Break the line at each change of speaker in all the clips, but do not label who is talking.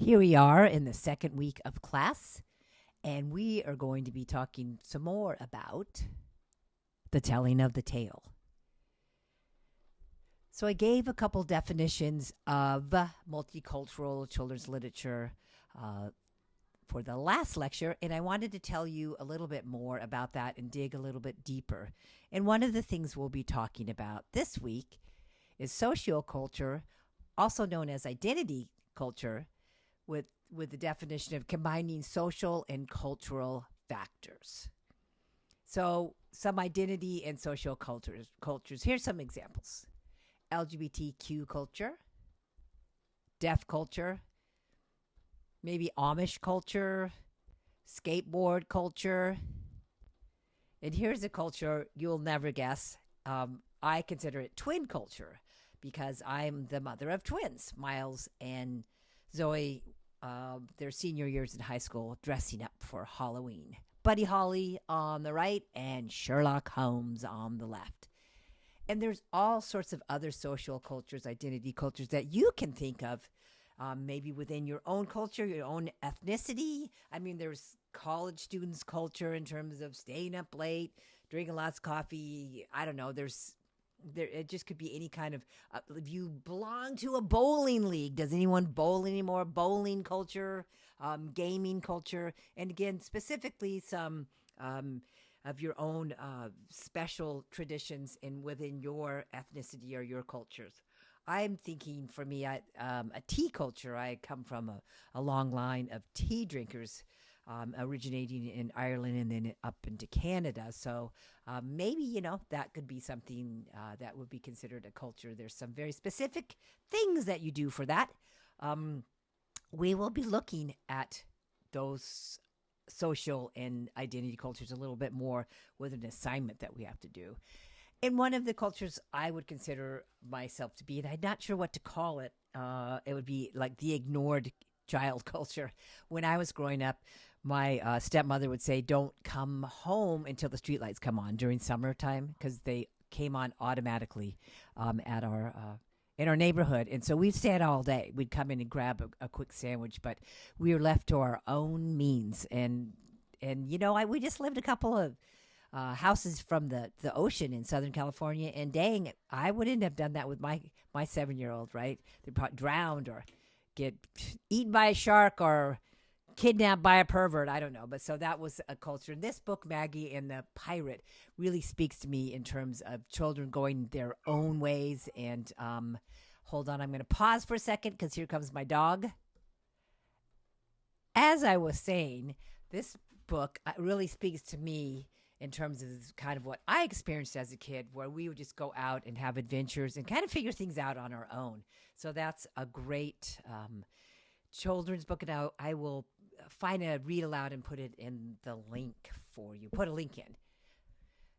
Here we are in the second week of class, and we are going to be talking some more about the telling of the tale. So, I gave a couple definitions of multicultural children's literature for the last lecture, and I wanted to tell you a little bit more about that and dig a little bit deeper. And one of the things we'll be talking about this week is socioculture, also known as identity culture, with the definition of combining social and cultural factors. So some identity and social cultures. Here's some examples. LGBTQ culture, deaf culture, maybe Amish culture, skateboard culture. And here's a culture you'll never guess. I consider it twin culture because I'm the mother of twins, Miles and Zoe, their senior years in high school, dressing up for Halloween. Buddy Holly on the right and Sherlock Holmes on the left. And there's all sorts of other social cultures, identity cultures that you can think of, maybe within your own culture, your own ethnicity. I mean, there's college students' culture in terms of staying up late, drinking lots of coffee. I don't know. It just could be any kind of, if you belong to a bowling league, does anyone bowl anymore? Bowling culture, gaming culture, and again, specifically some of your own special traditions within your ethnicity or your cultures. I'm thinking for me, a tea culture. I come from a long line of tea drinkers, originating in Ireland and then up into Canada. So maybe, that could be something that would be considered a culture. There's some very specific things that you do for that. We will be looking at those social and identity cultures a little bit more with an assignment that we have to do. And one of the cultures I would consider myself to be, and I'm not sure what to call it, it would be like the ignored child culture. When I was growing up, my stepmother would say, don't come home until the streetlights come on during summertime because they came on automatically at in our neighborhood. And so we'd stay out all day. We'd come in and grab a quick sandwich, but we were left to our own means. And we just lived a couple of houses from the ocean in Southern California. And dang, I wouldn't have done that with my 7-year-old, right? They'd probably drowned or get eaten by a shark or kidnapped by a pervert. I don't know. But so that was a culture. And this book, Maggie and the Pirate, really speaks to me in terms of children going their own ways. And hold on, I'm going to pause for a second because here comes my dog. As I was saying, this book really speaks to me in terms of kind of what I experienced as a kid, where we would just go out and have adventures and kind of figure things out on our own. So that's a great children's book, and I will find a read aloud and put it in the link for you. Put a link in.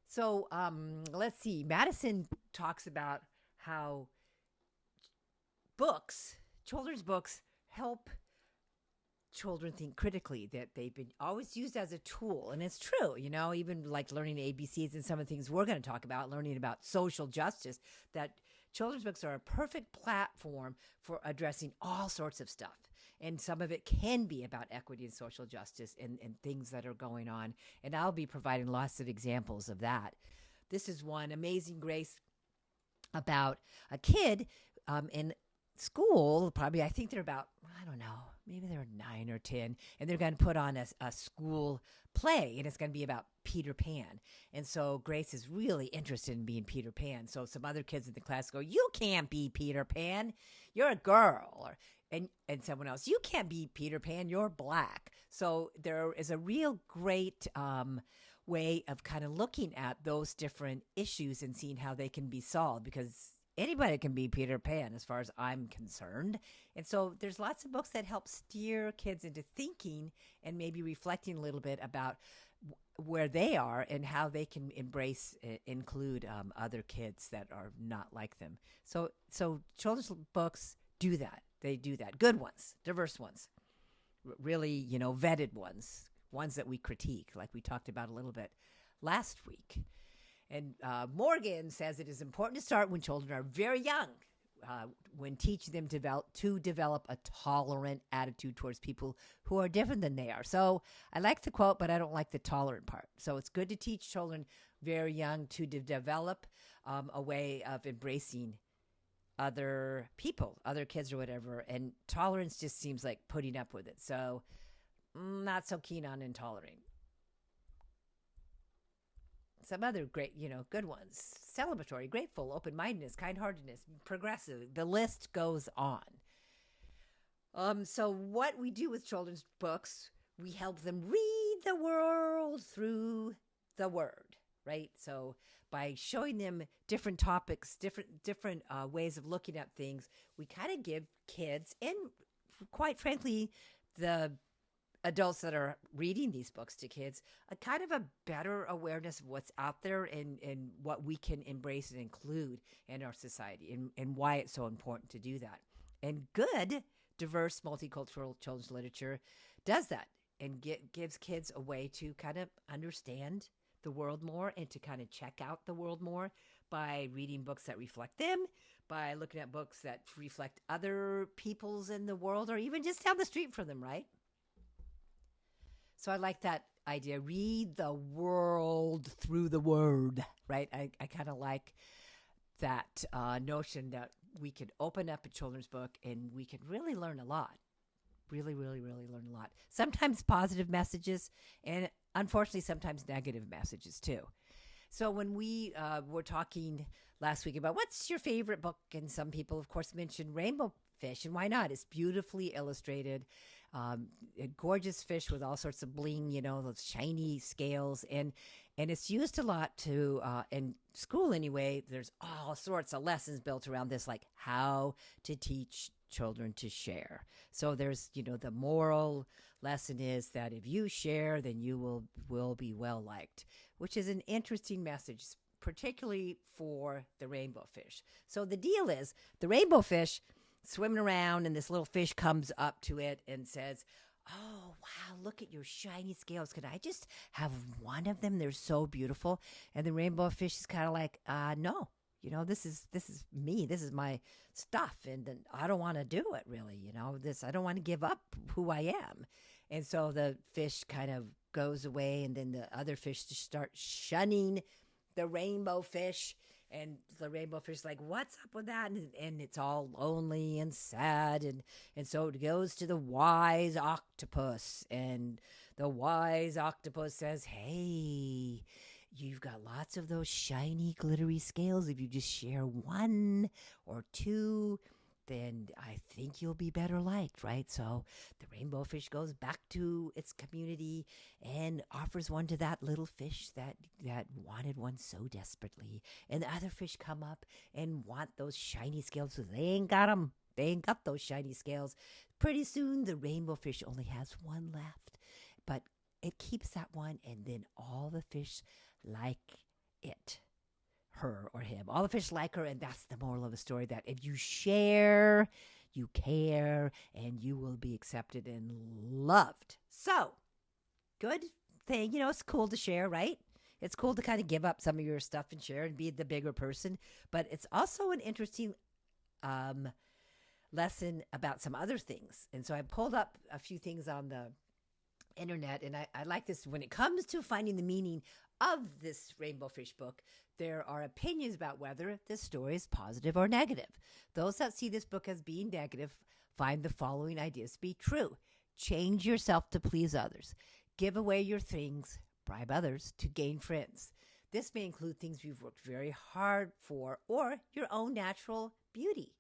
So let's see. Madison talks about how children's books, help children think critically, that they've been always used as a tool. And it's true, even like learning ABCs and some of the things we're going to talk about, learning about social justice, that children's books are a perfect platform for addressing all sorts of stuff. And some of it can be about equity and social justice and things that are going on. And I'll be providing lots of examples of that. This is one, Amazing Grace, about a kid in school. Probably, I think they're about, I don't know, maybe they're 9 or 10. And they're going to put on a school play. And it's going to be about Peter Pan. And so Grace is really interested in being Peter Pan. So some other kids in the class go, you can't be Peter Pan. You're a girl. And someone else, you can't be Peter Pan, you're black. So there is a real great way of kind of looking at those different issues and seeing how they can be solved, because anybody can be Peter Pan as far as I'm concerned. And so there's lots of books that help steer kids into thinking and maybe reflecting a little bit about where they are and how they can include other kids that are not like them. So children's books do that. They do that. Good ones, diverse ones, really, vetted ones that we critique, like we talked about a little bit last week. And Morgan says it is important to start when children are very young. when teaching them to develop a tolerant attitude towards people who are different than they are. So I like the quote, but I don't like the tolerant part. So it's good to teach children very young to develop a way of embracing other people, other kids or whatever. And tolerance just seems like putting up with it. So not so keen on intolerant. Some other great, good ones: celebratory, grateful, open-mindedness, kind-heartedness, progressive. The list goes on. So what we do with children's books, we help them read the world through the word, right? So by showing them different topics, different ways of looking at things, we kind of give kids, and quite frankly, the adults that are reading these books to kids, a kind of a better awareness of what's out there and what we can embrace and include in our society, and why it's so important to do that. And good, diverse, multicultural children's literature does that and gives kids a way to kind of understand the world more and to kind of check out the world more by reading books that reflect them, by looking at books that reflect other peoples in the world, or even just down the street from them, right? So I like that idea. Read the world through the word, right? I kind of like that notion that we could open up a children's book and we could really learn a lot. Really, really, really learn a lot. Sometimes positive messages, and unfortunately sometimes negative messages too. So when we were talking last week about what's your favorite book, and some people, of course, mentioned Rainbow Fish, and why not? It's beautifully illustrated. A gorgeous fish with all sorts of bling, those shiny scales. And it's used a lot to, in school anyway, there's all sorts of lessons built around this, like how to teach children to share. So there's, the moral lesson is that if you share, then you will be well liked, which is an interesting message, particularly for the rainbow fish. So the deal is the rainbow fish swimming around, and this little fish comes up to it and says, "Oh, wow, look at your shiny scales. Could I just have one of them? They're so beautiful." And the rainbow fish is kind of like, no, this is me. This is my stuff. And then I don't want to do it really, I don't want to give up who I am. And so the fish kind of goes away, and then the other fish just start shunning the rainbow fish. And the rainbow fish is like, "What's up with that?" And it's all lonely and sad. And so it goes to the wise octopus. And the wise octopus says, "Hey, you've got lots of those shiny, glittery scales. If you just share one or two, then I think you'll be better liked," right? So the rainbow fish goes back to its community and offers one to that little fish that wanted one so desperately. And the other fish come up and want those shiny scales, so they ain't got them. They ain't got those shiny scales. Pretty soon the rainbow fish only has one left, but it keeps that one, and then all the fish like it. Her or him. All the fish like her, and that's the moral of the story, that if you share, you care, and you will be accepted and loved. So, good thing. It's cool to share, right? It's cool to kind of give up some of your stuff and share and be the bigger person, but it's also an interesting lesson about some other things. And so I pulled up a few things on the internet, and I like this. When it comes to finding the meaning of this rainbow fish book, there are opinions about whether this story is positive or negative. Those that see this book as being negative find the following ideas to be true. Change yourself to please others. Give away your things. Bribe others to gain friends. This may include things you've worked very hard for, or your own natural beauty.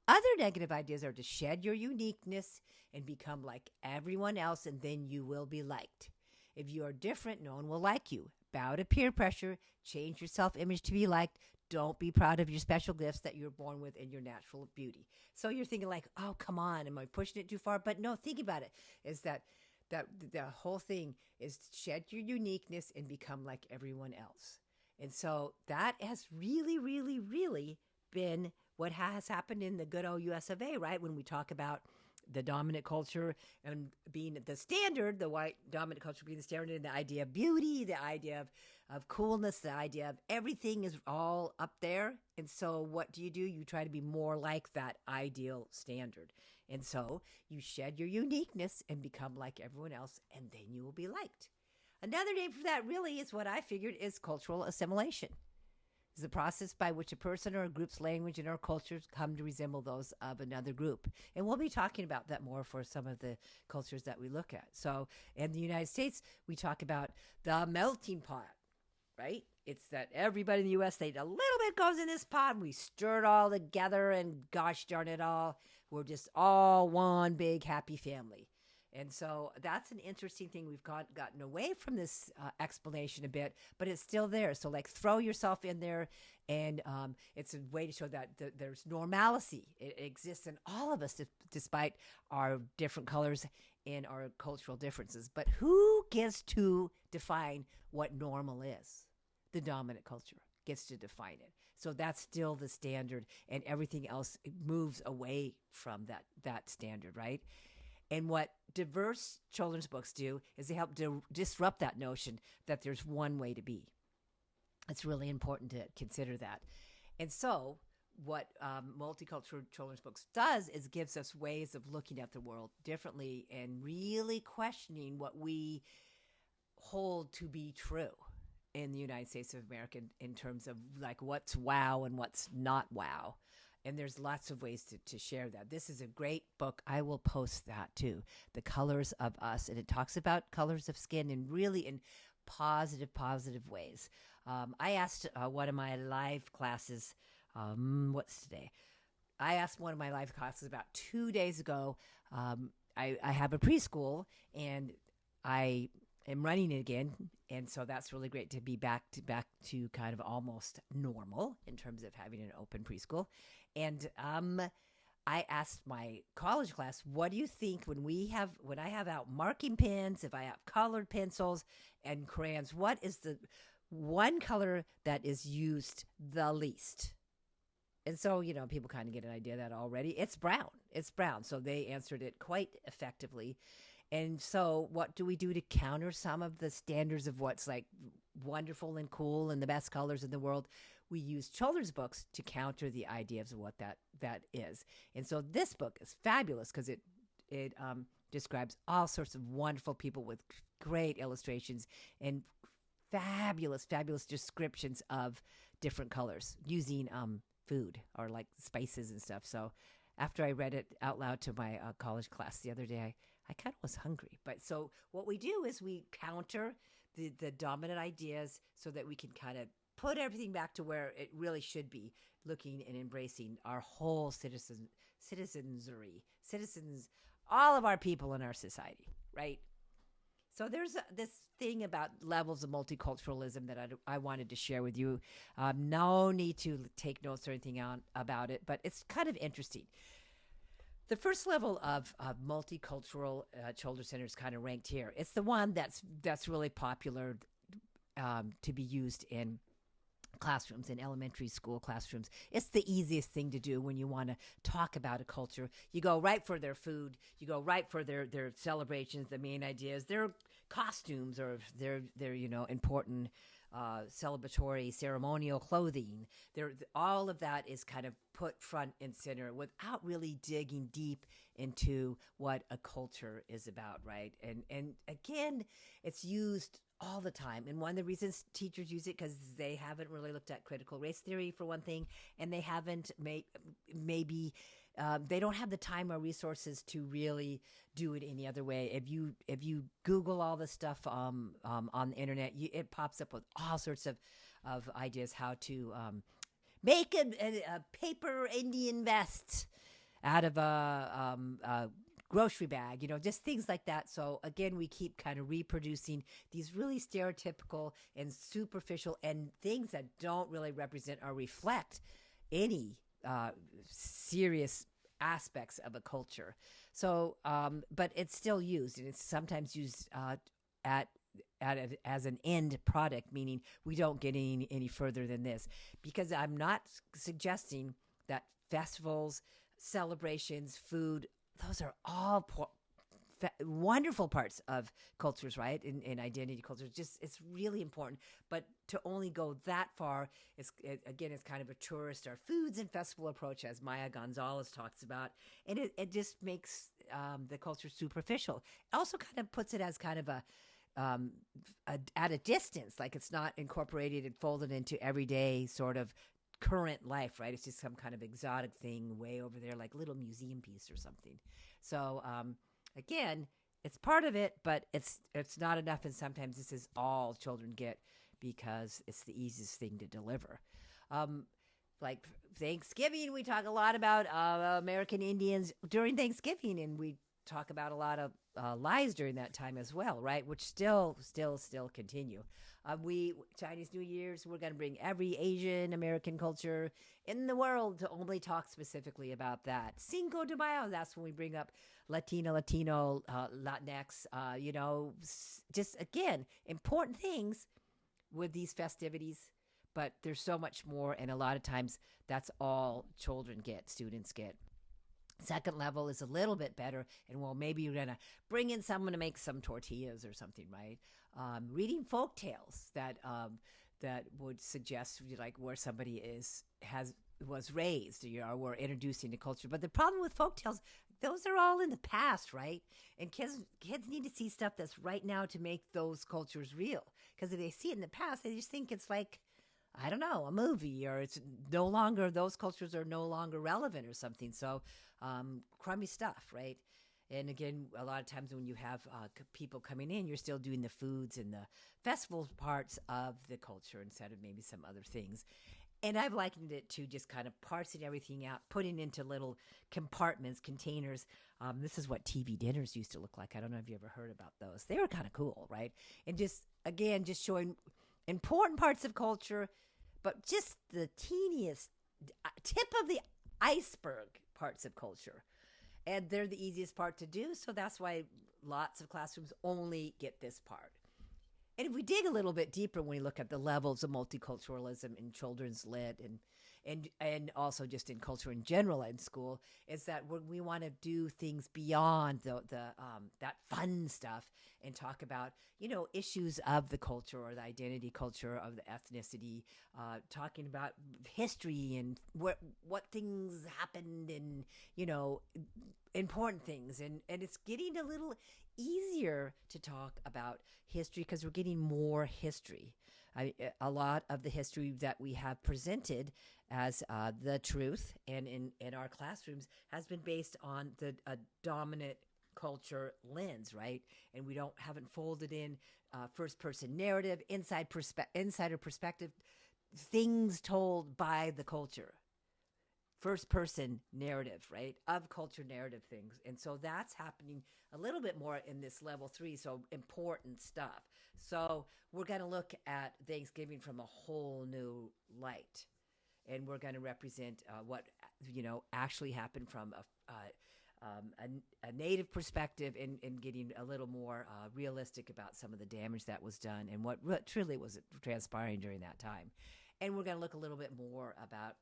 Other negative ideas are to shed your uniqueness and become like everyone else, and then you will be liked. If you are different, no one will like you. Bow to peer pressure. Change your self-image to be liked. Don't be proud of your special gifts that you're born with and your natural beauty. So you're thinking like, "Oh, come on, am I pushing it too far?" But no, think about it. Is that the whole thing is shed your uniqueness and become like everyone else. And so that has really, really, really been what has happened in the good old US of A, right? When we talk about the dominant culture and being the standard, the white dominant culture being the standard, and the idea of beauty, the idea of coolness, the idea of everything is all up there. And so what do? You try to be more like that ideal standard. And so you shed your uniqueness and become like everyone else, and then you will be liked. Another name for that really is what I figured is cultural assimilation. It's the process by which a person or a group's language and or cultures come to resemble those of another group. And we'll be talking about that more for some of the cultures that we look at. So in the United States, we talk about the melting pot, right? It's that everybody in the U.S., a little bit goes in this pot, and we stir it all together, and gosh darn it all, we're just all one big happy family. And so that's an interesting thing. We've gotten away from this explanation a bit, but it's still there. So like throw yourself in there, and it's a way to show that there's normalcy. It exists in all of us despite our different colors and our cultural differences. But who gets to define what normal is? The dominant culture gets to define it. So that's still the standard, and everything else moves away from that standard, right? And what diverse children's books do is they help disrupt that notion that there's one way to be. It's really important to consider that. And so what multicultural children's books does is gives us ways of looking at the world differently and really questioning what we hold to be true in the United States of America in terms of like what's wow and what's not wow. And there's lots of ways to share that. This is a great book. I will post that too. The Colors of Us. And it talks about colors of skin and really in positive ways. I asked one of my live classes, what's today? I asked one of my live classes about 2 days ago. I have a preschool, and I am running it again. And so that's really great to be back to kind of almost normal in terms of having an open preschool. And I asked my college class, what do you think when I have out marking pens, if I have colored pencils and crayons, what is the one color that is used the least? And so, people kind of get an idea of that already. It's brown. It's brown. So they answered it quite effectively. And so what do we do to counter some of the standards of what's like wonderful and cool and the best colors in the world? We use children's books to counter the ideas of what that is. And so this book is fabulous because it describes all sorts of wonderful people with great illustrations and fabulous descriptions of different colors using food or like spices and stuff. So after I read it out loud to my college class the other day, I kind of was hungry. But so what we do is we counter the dominant ideas so that we can kind of put everything back to where it really should be, looking and embracing our whole citizens, all of our people in our society, right? So there's this thing about levels of multiculturalism that I wanted to share with you. No need to take notes or anything about it, but it's kind of interesting. The first level of multicultural children's center is kind of ranked here. It's the one that's really popular to be used in classrooms, in elementary school classrooms. It's the easiest thing to do when you want to talk about a culture. You go right for their food. You go right for their celebrations, the main ideas, their costumes, or their important celebratory ceremonial clothing. All of that is kind of put front and center without really digging deep into what a culture is about, right? And again, it's used all the time. And one of the reasons teachers use it because they haven't really looked at critical race theory, for one thing, and they haven't maybe they don't have the time or resources to really do it any other way. If you Google all this stuff on the internet, it pops up with all sorts of ideas how to make a paper Indian vest out of a grocery bag, just things like that. So again, we keep kind of reproducing these really stereotypical and superficial and things that don't really represent or reflect any serious aspects of a culture. So, but it's still used, and it's sometimes used as an end product, meaning we don't get any further than this. Because I'm not suggesting that festivals, celebrations, food, those are all wonderful parts of cultures, right? In identity cultures, just it's really important. But to only go that far is, again, it's kind of a tourist or foods and festival approach, as Maya Gonzalez talks about, and it just makes the culture superficial. It also kind of puts it as kind of um, at a distance, like it's not incorporated and folded into everyday sort of current life, right? It's just some kind of exotic thing way over there, like a little museum piece or something. So again, it's part of it, but it's not enough, and sometimes this is all children get because it's the easiest thing to deliver. Um, like Thanksgiving, we talk a lot about American Indians during Thanksgiving, and we talk about a lot of lies during that time as well, right? Which still continue. We Chinese New Year's, we're going to bring every Asian American culture in the world to only talk specifically about that. Cinco de Mayo, that's when we bring up Latino, Latinx, just again, important things with these festivities, but there's so much more, and a lot of times that's all children get, students get. Second level is a little bit better, and well, maybe you're gonna bring in someone to make some tortillas or something, right? Reading folk tales that would suggest like where somebody was raised, or we're introducing the culture. But the problem with folk tales, those are all in the past, right? And kids need to see stuff that's right now to make those cultures real. Because if they see it in the past, they just think it's like, I don't know, a movie, or it's no longer, those cultures are no longer relevant or something. So crummy stuff, right? And again, a lot of times when you have people coming in, you're still doing the foods and the festival parts of the culture instead of maybe some other things. And I've likened it to just kind of parsing everything out, putting into little compartments, containers. This is what TV dinners used to look like. I don't know if you ever heard about those. They were kind of cool, right? And just, again, just showing important parts of culture, but just the teeniest tip of the iceberg parts of culture. And they're the easiest part to do, so that's why lots of classrooms only get this part. And if we dig a little bit deeper when we look at the levels of multiculturalism in children's lit and also just in culture in general in school, is that we want to do things beyond the that fun stuff and talk about, issues of the culture or the identity culture of the ethnicity, talking about history and what things happened and, important things. And it's getting a little easier to talk about history because we're getting more history. A lot of the history that we have presented as the truth and in our classrooms has been based on a dominant culture lens, right? And we haven't folded in first person narrative, insider perspective, things told by the culture. First person narrative, right? Of culture narrative things. And so that's happening a little bit more in this level 3. So important stuff. So we're going to look at Thanksgiving from a whole new light. And we're going to represent what, actually happened from a native perspective and getting a little more realistic about some of the damage that was done and what truly was transpiring during that time. And we're going to look a little bit more about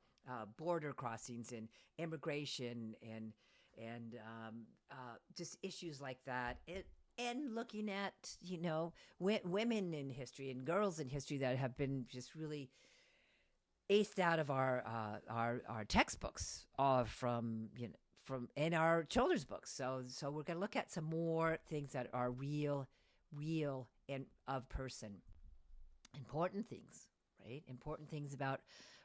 border crossings and immigration and just issues like that. And looking at, women in history and girls in history that have been just really aced out of our textbooks from in our children's books. So we're going to look at some more things that are real and of person. Important things, right? Important things about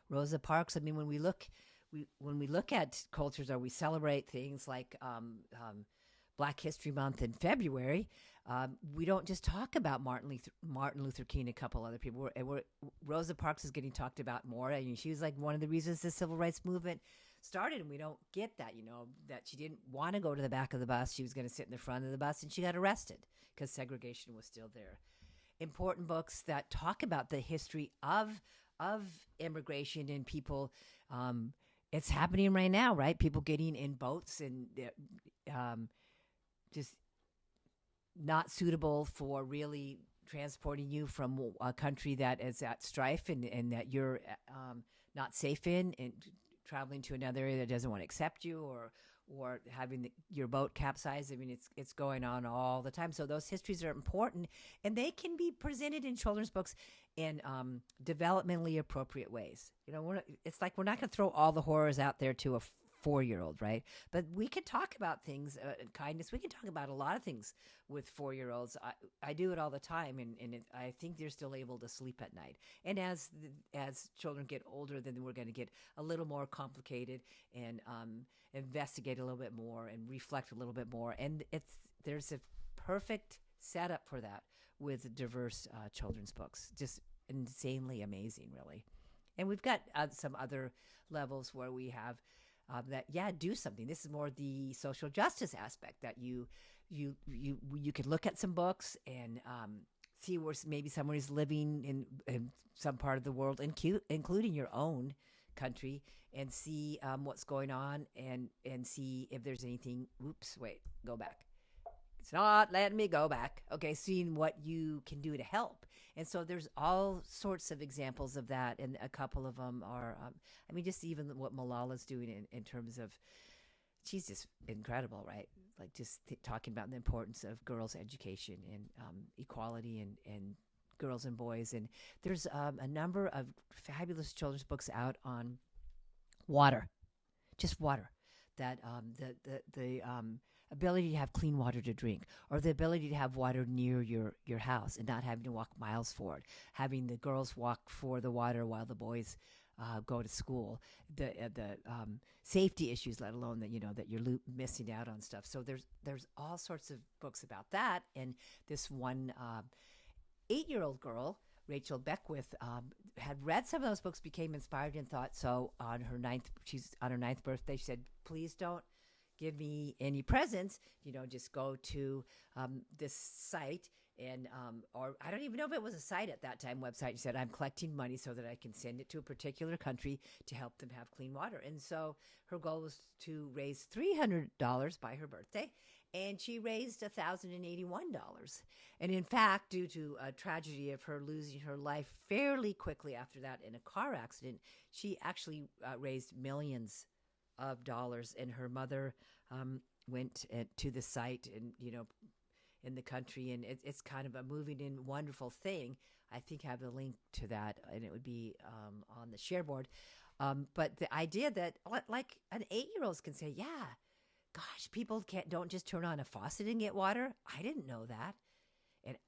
Rosa Parks. I mean, when we look at cultures or we celebrate things like Black History Month in February, we don't just talk about Martin Luther King and a couple other people. Rosa Parks is getting talked about more. I mean, she was like one of the reasons the civil rights movement started, and we don't get that, that she didn't want to go to the back of the bus. She was going to sit in the front of the bus, and she got arrested because segregation was still there. Important books that talk about the history of immigration and people. It's happening right now, right? People getting in boats and just not suitable for really transporting you from a country that is at strife and that you're not safe in, and traveling to another area that doesn't want to accept you, or or having your boat capsize. I mean, it's going on all the time. So those histories are important, and they can be presented in children's books in developmentally appropriate ways. It's like we're not going to throw all the horrors out there to a 4-year-old, right? But we can talk about things, kindness. We can talk about a lot of things with 4-year-olds. I do it all the time, and I think they're still able to sleep at night. And as children get older, then we're going to get a little more complicated and investigate a little bit more and reflect a little bit more. And there's a perfect setup for that with diverse children's books. Just insanely amazing, really. And we've got some other levels where we have do something. This is more the social justice aspect, that you can look at some books and see where maybe someone is living in some part of the world, including your own country, and see what's going on and see if there's anything. Oops, wait, go back. It's not letting me go back. Okay, seeing what you can do to help. And so there's all sorts of examples of that, and a couple of them are, just even what Malala's doing in terms of, she's just incredible, right? Like just talking about the importance of girls' education and equality and girls and boys. And there's a number of fabulous children's books out on water, just water, that the ability to have clean water to drink, or the ability to have water near your house and not having to walk miles for it, having the girls walk for the water while the boys go to school, the safety issues, let alone that you're missing out on stuff. So there's all sorts of books about that. And this one 8-year-old girl, Rachel Beckwith, had read some of those books, became inspired, and thought so on her ninth birthday. She said, "Please don't give me any presents, just go to this site." And or I don't even know if it was a site at that time, website. She said, "I'm collecting money so that I can send it to a particular country to help them have clean water." And so her goal was to raise $300 by her birthday, and she raised $1,081. And in fact, due to a tragedy of her losing her life fairly quickly after that in a car accident, she actually raised millions of dollars. And her mother went to the site and in the country, and it's kind of a moving and wonderful thing. I think I have a link to that, and it would be on the shareboard. But the idea that like an 8-year-old can say, "Yeah, gosh, people don't just turn on a faucet and get water. I didn't know that,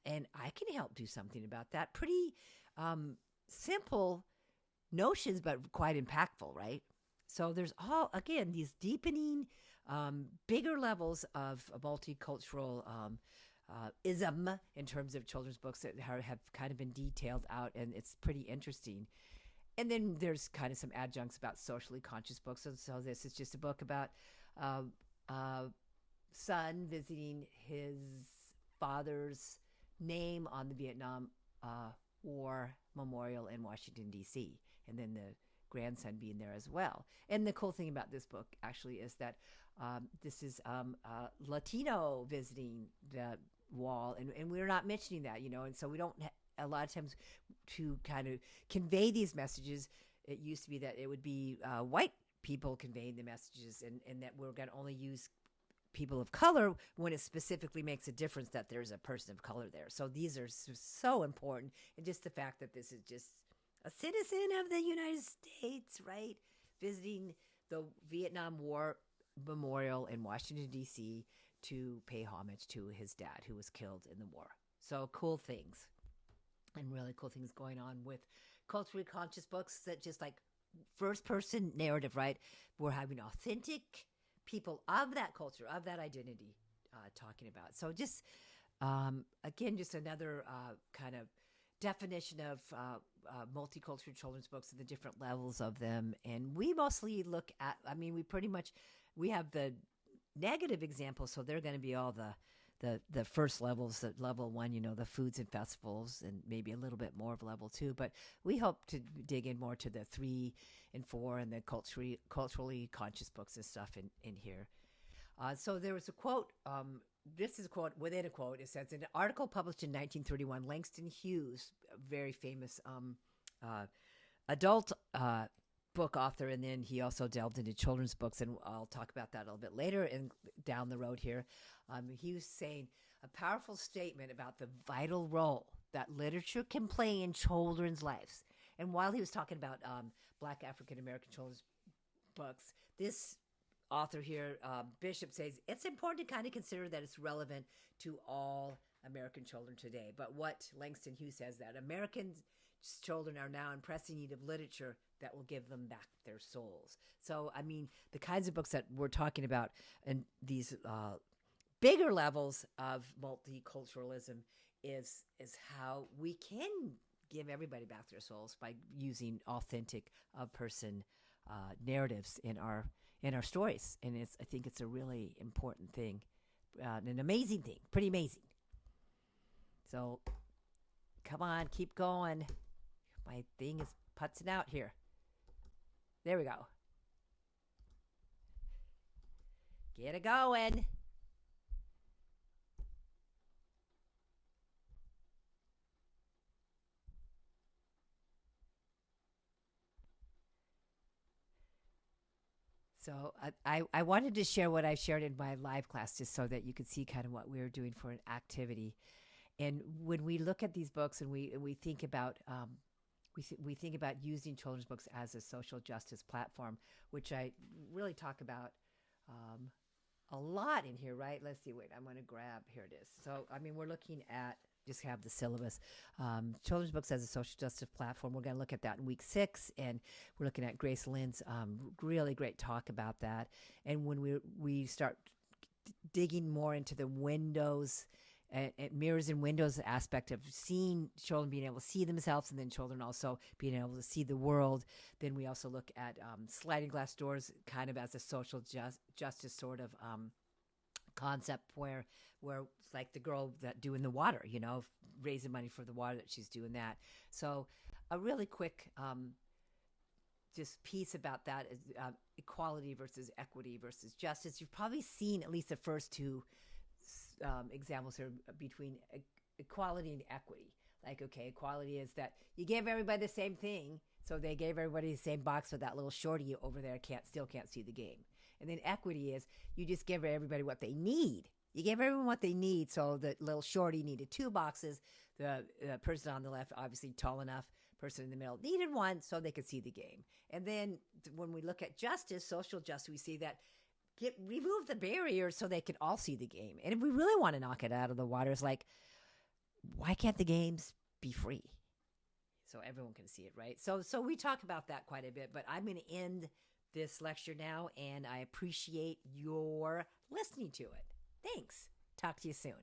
and I can help do something about that." Pretty simple notions, but quite impactful, right? So there's these deepening, bigger levels of multicultural ism in terms of children's books that have kind of been detailed out, and it's pretty interesting. And then there's kind of some adjuncts about socially conscious books. And so this is just a book about son visiting his father's name on the Vietnam War Memorial in Washington, D.C., and then the grandson being there as well. And the cool thing about this book actually is that this is Latino visiting the wall, and we're not mentioning that, and so we don't a lot of times to kind of convey these messages. It used to be that it would be white people conveying the messages, and that we're going to only use people of color when it specifically makes a difference that there's a person of color there. So these are so important, and just the fact that this is just a citizen of the United States, right, visiting the Vietnam War Memorial in Washington, D.C. to pay homage to his dad who was killed in the war. So cool things, and really cool things going on with culturally conscious books that just like first-person narrative, right? We're having authentic people of that culture, of that identity talking about. So just, again, just another kind of definition of multicultural children's books and the different levels of them. And we mostly look at, we have the negative examples, so they're going to be all the first levels, level 1, the foods and festivals, and maybe a little bit more of level 2. But we hope to dig in more to the 3 and 4 and the culturally conscious books and stuff in here. So there was a quote. This is a quote within a quote. It says, in an article published in 1931, Langston Hughes, a very famous adult book author, and then he also delved into children's books, and I'll talk about that a little bit later and down the road here. He was saying a powerful statement about the vital role that literature can play in children's lives. And while he was talking about Black African American children's books, this author here, Bishop, says it's important to kind of consider that it's relevant to all American children today. But what Langston Hughes says, that American children are now in pressing need of literature that will give them back their souls. So, I mean, the kinds of books that we're talking about and these bigger levels of multiculturalism is how we can give everybody back their souls by using authentic person narratives in our stories. And I think it's a really important thing, an amazing thing, pretty amazing. So, come on, keep going. My thing is putzing out here. There we go. Get it going. So I wanted to share what I shared in my live class just so that you could see kind of what we were doing for an activity. And when we look at these books and we think about we think about using children's books as a social justice platform, which I really talk about a lot in here, right? Let's see. Wait, I'm going to grab. Here it is. So, I mean, we're looking at just have the syllabus. Children's books as a social justice platform. We're going to look at that in week 6, and we're looking at Grace Lynn's really great talk about that. And when we start digging more into the windows, mirrors and windows aspect of seeing children being able to see themselves, and then children also being able to see the world. Then we also look at sliding glass doors kind of as a social justice sort of concept where like the girl that doing the water, raising money for the water, that she's doing that. So a really quick just piece about that is equality versus equity versus justice. You've probably seen at least the first two examples here between equality and equity. Like, okay, equality is that you give everybody the same thing, so they gave everybody the same box, but that little shorty over there still can't see the game. And then equity is you just give everybody what they need. You give everyone what they need, so the little shorty needed 2 boxes. The person on the left, obviously tall enough, person in the middle needed 1 so they could see the game. And then when we look at justice, social justice, we see that remove the barriers so they can all see the game. And if we really want to knock it out of the water, it's like, why can't the games be free so everyone can see it, right? So we talk about that quite a bit, but I'm going to end this lecture now, and I appreciate your listening to it. Thanks. Talk to you soon.